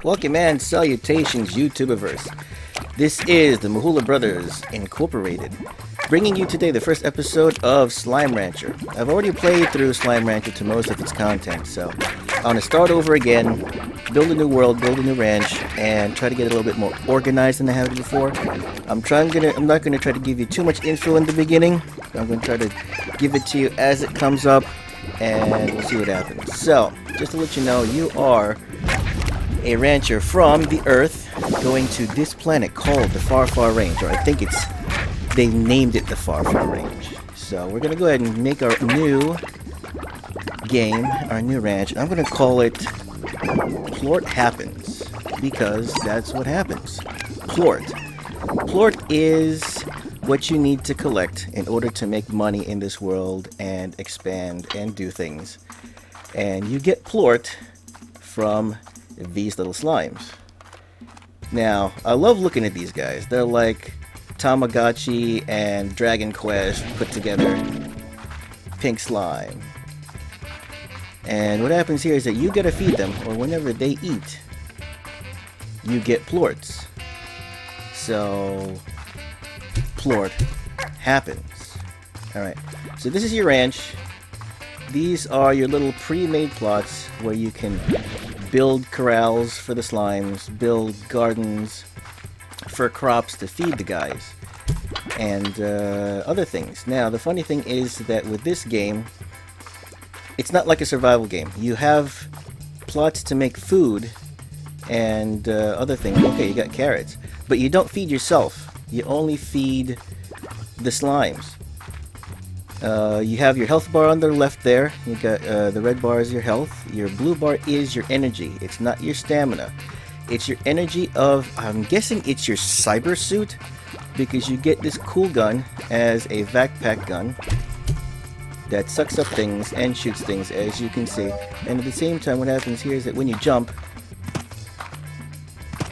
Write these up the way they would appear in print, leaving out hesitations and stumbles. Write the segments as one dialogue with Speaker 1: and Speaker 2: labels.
Speaker 1: Welcome and salutations, YouTuberverse. This is the Mahula Brothers Incorporated, bringing you today the first episode of Slime Rancher. I've already played through Slime Rancher to most of its content, so I want to start over again, build a new world, build a new ranch, and try to get a little bit more organized than I have before. I'm not going to try to give you too much info in the beginning. I'm going to try to give it to you as it comes up, and we'll see what happens. So, just to let you know, you are a rancher from the Earth going to this planet called the Far Far Range, or I think they named it the Far Far Range. So we're gonna go ahead and make our new game, our new ranch. I'm gonna call it Plort Happens, because that's what happens. Plort. Plort is what you need to collect in order to make money in this world and expand and do things. And you get Plort from these little slimes. Now, I love looking at these guys. They're like Tamagotchi and Dragon Quest put together. Pink slime. And what happens here is that you gotta feed them, or whenever they eat, you get plorts. So, Plort happens. Alright, so this is your ranch. These are your little pre-made plots where you can build corrals for the slimes, build gardens for crops to feed the guys, and other things. Now, the funny thing is that with this game, it's not like a survival game. You have plots to make food and other things. Okay, you got carrots, but you don't feed yourself. You only feed the slimes. You have your health bar on the left there. You got the red bar is your health. Your blue bar is your energy. It's not your stamina. It's your energy of, I'm guessing it's your cyber suit, because you get this cool gun as a backpack gun that sucks up things and shoots things, as you can see. And at the same time, what happens here is that when you jump,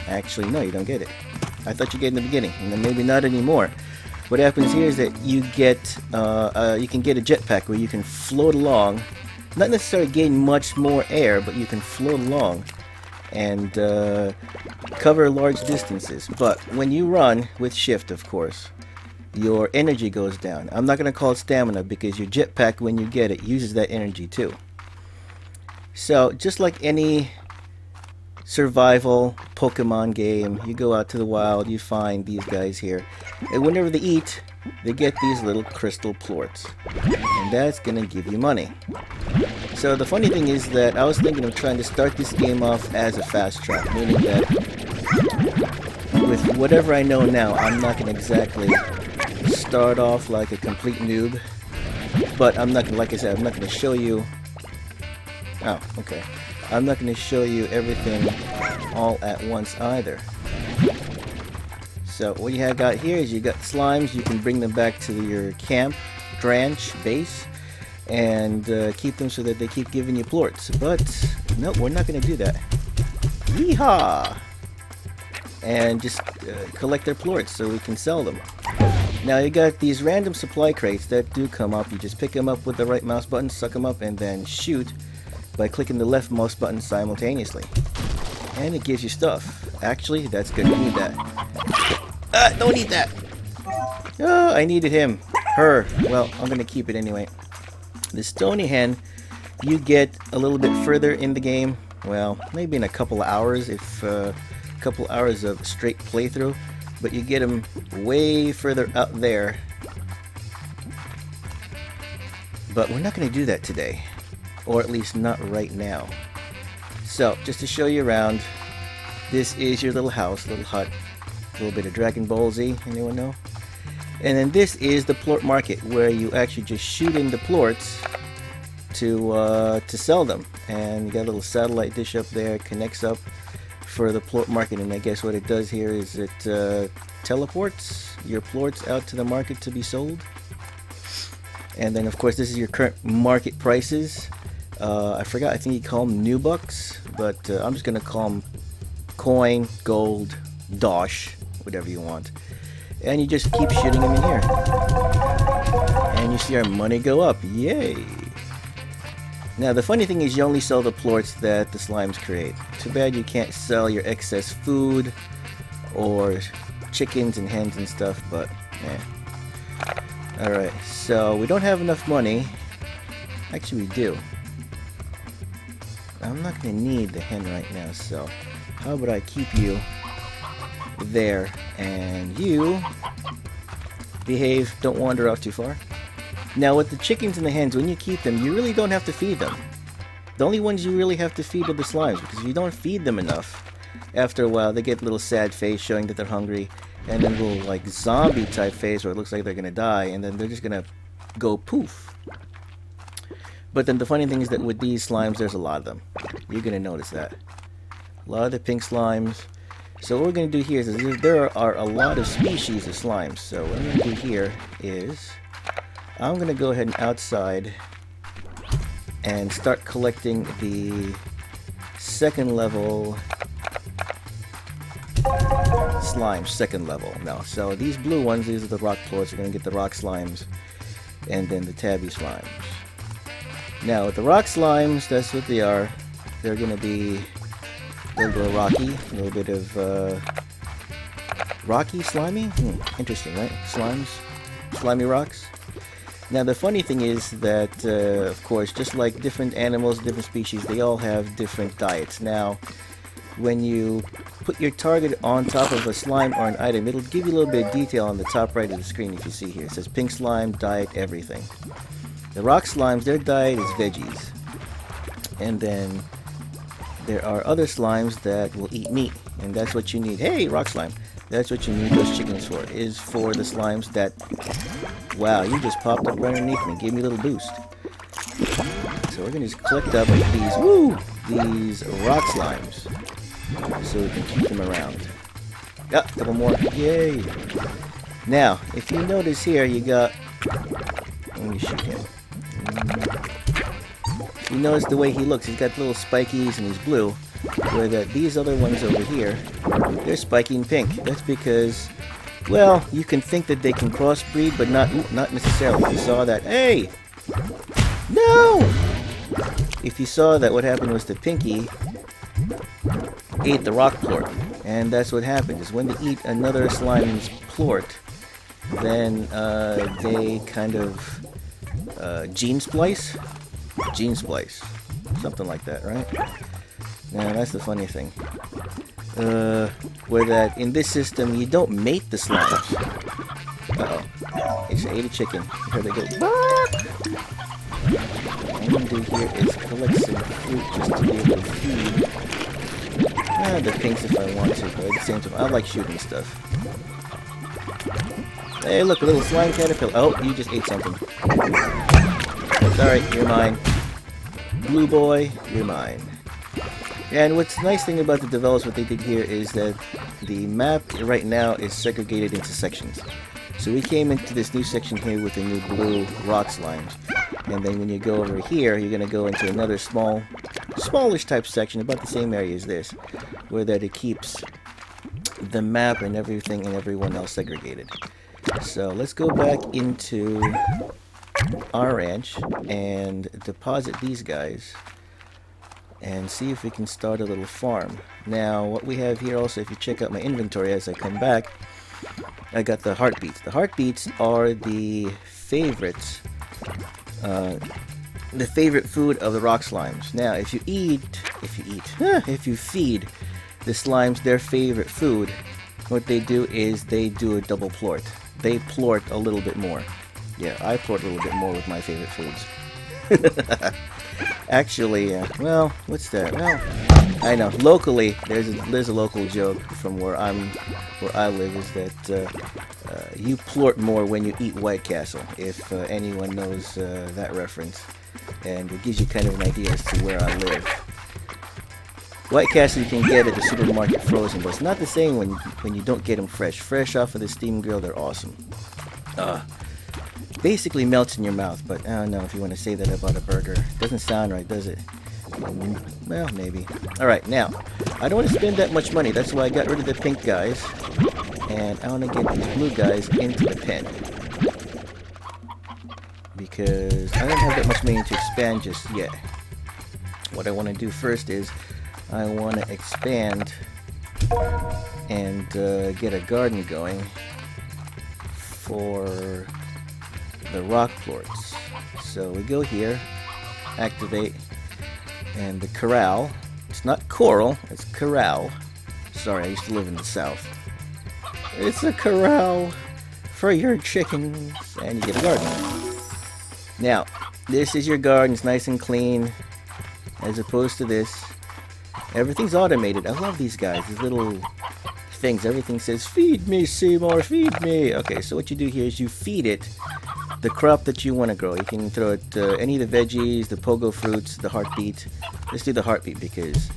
Speaker 1: actually no, you don't get it. I thought you get it in the beginning, and then maybe not anymore. What happens here is that you get, you can get a jetpack where you can float along, not necessarily gain much more air, but you can float along and cover large distances. But when you run with shift, of course, your energy goes down. I'm not going to call it stamina, because your jetpack, when you get it, uses that energy too. So just like any survival Pokemon game, you go out to the wild, you find these guys here, and whenever they eat, they get these little crystal plorts, and that's gonna give you money. So the funny thing is that I was thinking of trying to start this game off as a fast track, meaning that with whatever I know now, I'm not gonna exactly start off like a complete noob, but I'm not gonna, like I said, I'm not gonna show you. Oh, okay. I'm not going to show you everything all at once either. So what you have got here is you got slimes. You can bring them back to your camp, ranch, base, and keep them so that they keep giving you plorts. But no, we're not going to do that. Yeehaw! And just collect their plorts so we can sell them. Now you got these random supply crates that do come up. You just pick them up with the right mouse button, suck them up, and then shoot by clicking the left mouse button simultaneously, and it gives you stuff. Actually, that's good. You need that. Don't need that. Oh, I needed him. Her. Well, I'm gonna keep it anyway. The stony hen, you get a little bit further in the game. Well, maybe in a couple of hours, if a couple hours of straight playthrough, but you get them way further out there. But we're not gonna do that today. Or at least not right now. So, just to show you around, this is your little house, little hut. A little bit of Dragon Ball Z, anyone know? And then this is the plort market, where you actually just shoot in the plorts to sell them. And you got a little satellite dish up there, connects up for the plort market. And I guess what it does here is it teleports your plorts out to the market to be sold. And then, of course, this is your current market prices. I forgot, I think you call them new bucks, but I'm just gonna call them coin, gold, dosh, whatever you want. And you just keep shooting them in here. And you see our money go up. Yay! Now the funny thing is you only sell the plorts that the slimes create. Too bad you can't sell your excess food or chickens and hens and stuff, but Alright, so we don't have enough money. Actually we do. I'm not going to need the hen right now, so how about I keep you there, and you behave, don't wander off too far. Now with the chickens and the hens, when you keep them, you really don't have to feed them. The only ones you really have to feed are the slimes, because if you don't feed them enough, after a while they get a little sad face showing that they're hungry, and then a little like zombie type face where it looks like they're gonna die, and then they're just gonna go poof. But then the funny thing is that with these slimes, there's a lot of them. You're gonna notice that. A lot of the pink slimes. So what we're gonna do here is there are a lot of species of slimes. So what I'm gonna do here is I'm gonna go ahead and outside and start collecting the second level slimes, second level. Now, so these blue ones, these are the rock plorts. We're gonna get the rock slimes and then the tabby slimes. Now with the rock slimes, that's what they are. They're gonna be a little bit of rocky, a little bit of rocky, slimy. Interesting, right? Slimes, slimy rocks. Now the funny thing is that, of course, just like different animals, different species, they all have different diets. Now, when you put your target on top of a slime or an item, it'll give you a little bit of detail on the top right of the screen if you see here. It says pink slime, diet, everything. The rock slimes, their diet is veggies. And then there are other slimes that will eat meat, and that's what you need. Hey, rock slime! That's what you need those chickens for, is for the slimes that... Wow, you just popped up right underneath me. Gave me a little boost. So we're going to just collect up these rock slimes so we can keep them around. Yeah, a couple more. Yay! Now, if you notice here, you got... Let me shoot him. You notice the way he looks. He's got little spikies and he's blue. Where these other ones over here, they're spiky and pink. That's because, well, you can think that they can crossbreed, but not necessarily. You saw that. Hey! No! If you saw that, what happened was the pinky ate the rock plort. And that's what happens, is when they eat another slime's plort, then they kind of gene splice? Gene splice. Something like that, right? Now that's the funny thing. Where that in this system you don't mate the slimes. Uh-oh. It's ate a chicken. Here they go. What I'm gonna do here is collect some fruit just to be able to feed the pinks if I want to, but at the same time I like shooting stuff. Hey look, a little slime caterpillar. Oh, you just ate something. Sorry, you're mine. Blue boy, you're mine. And what's the nice thing about the developers, what they did here, is that the map right now is segregated into sections. So we came into this new section here with the new blue rock slimes. And then when you go over here, you're going to go into another smallish type section, about the same area as this, where that it keeps the map and everything and everyone else segregated. So let's go back into our ranch and deposit these guys and see if we can start a little farm. Now what we have here also, if you check out my inventory as I come back, I got the heartbeats. The heartbeats are the favorites, the favorite food of the rock slimes. Now if you feed the slimes their favorite food, what they do is they do a double plort. They plort a little bit more. Yeah, I plort a little bit more with my favorite foods. Actually, well, what's that? Well, I know. Locally, there's a local joke from where I live, is that you plort more when you eat White Castle. If anyone knows that reference, and it gives you kind of an idea as to where I live. White Castle you can get at the supermarket frozen, but it's not the same when you don't get them fresh. Fresh off of the steam grill, they're awesome. Basically melts in your mouth, but I don't know if you want to say that about a burger. Doesn't sound right, does it? Well, maybe. Alright, now, I don't want to spend that much money. That's why I got rid of the pink guys. And I want to get these blue guys into the pen. Because I don't have that much money to expand just yet. what I want to do first is I want to expand and get a garden going for the rock plorts. So we go here, activate, and the corral. It's not coral, it's corral. Sorry, I used to live in the south. It's a corral for your chickens, and you get a garden. Now, this is your garden. It's nice and clean, as opposed to this. Everything's automated. I love these guys, these little things. Everything says, feed me, Seymour, feed me. Okay, so what you do here is you feed it the crop that you want to grow. You can throw it any of the veggies, the pogo fruits, the heartbeat. Let's do the heartbeat because,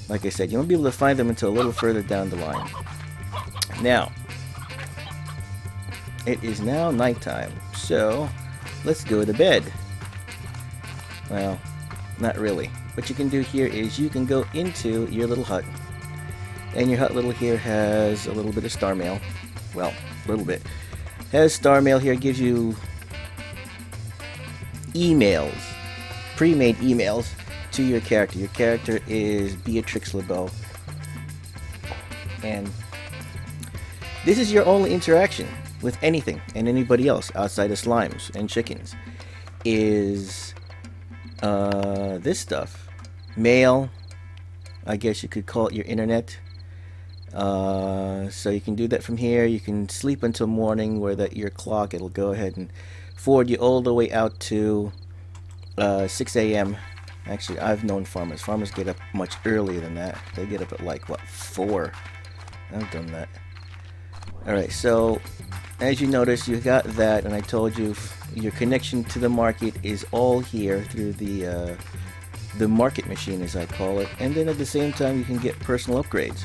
Speaker 1: like I said, you won't be able to find them until a little further down the line. Now, it is now nighttime, so let's go to bed. Well, not really. What you can do here is you can go into your little hut, and your hut little here has a little bit of star mail. Well, a little bit. Has star mail here, gives you emails, pre-made emails to your character. Your character is Beatrix LeBeau, and this is your only interaction with anything and anybody else outside of slimes and chickens. Is this stuff, mail. I guess you could call it your internet. So you can do that from here. You can sleep until morning, where that your clock, it'll go ahead and forward you all the way out to 6 a.m. Actually, I've known farmers get up much earlier than that. They get up at like what, 4. I've done that. Alright, so as you notice, you got that, and I told you your connection to the market is all here through the market machine, as I call it. And then at the same time, you can get personal upgrades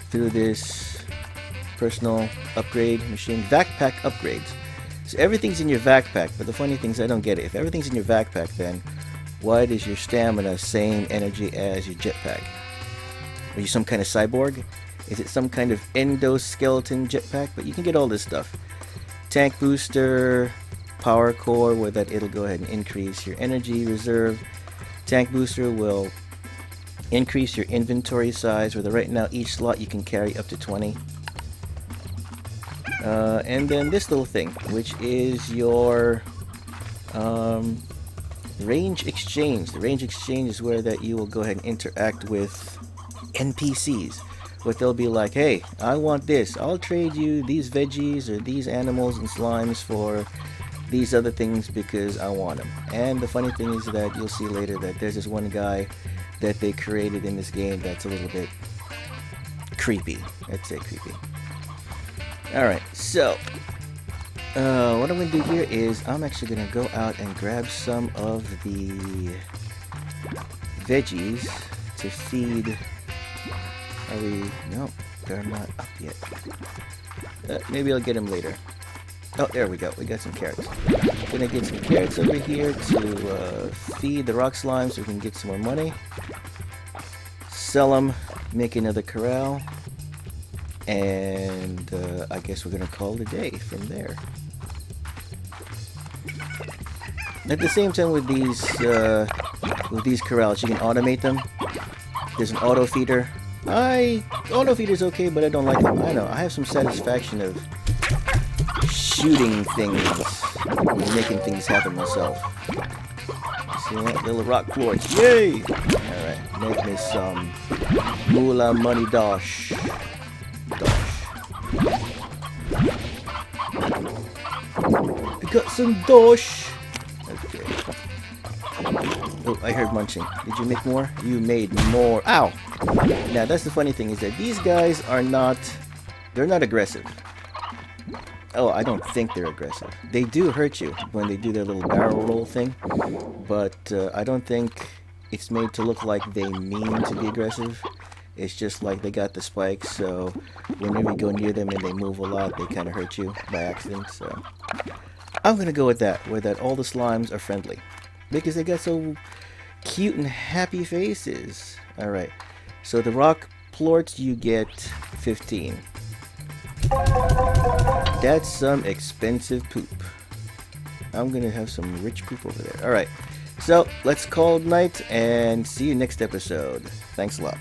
Speaker 1: through this personal upgrade machine. Backpack upgrades. So everything's in your backpack, but the funny thing is I don't get it. If everything's in your backpack, then why does your stamina same energy as your jetpack? Are you some kind of cyborg? Is it some kind of endoskeleton jetpack? But you can get all this stuff. Tank booster, power core, where that it'll go ahead and increase your energy reserve. Tank booster will increase your inventory size, where right now each slot you can carry up to 20. And then this little thing, which is your range exchange. The range exchange is where that you will go ahead and interact with NPCs. What they'll be like, hey, I want this. I'll trade you these veggies or these animals and slimes for these other things because I want them. And the funny thing is that you'll see later that there's this one guy that they created in this game that's a little bit creepy. I'd say creepy. Alright, so what I'm going to do here is I'm actually going to go out and grab some of the veggies to feed. Are we? No, they're not up yet. Maybe I'll get them later. Oh, there we go. We got some carrots. Gonna get some carrots over here to feed the rock slime so we can get some more money. Sell them, make another corral, and I guess we're gonna call it a day from there. At the same time, with these corrals, you can automate them. There's an auto feeder. Auto feeder's okay, but I don't like them. I know. I have some satisfaction of shooting things, making things happen myself. See that little rock plorts? Yay! Alright, make me some moolah money dosh. We got some dosh. Okay. Oh, I heard munching. Did you make more? You made more. Ow! Now that's the funny thing is that these guys are not. They're not aggressive. Oh, I don't think they're aggressive. They do hurt you when they do their little barrel roll thing, but I don't think it's made to look like they mean to be aggressive. It's just like they got the spikes, so whenever you go near them and they move a lot, they kind of hurt you by accident. So I'm gonna go with that, where that all the slimes are friendly because they got so cute and happy faces. All right, so the rock plorts you get 15. That's some expensive poop. I'm gonna have some rich poop over there. Alright, So let's call it night and see you next episode. Thanks a lot.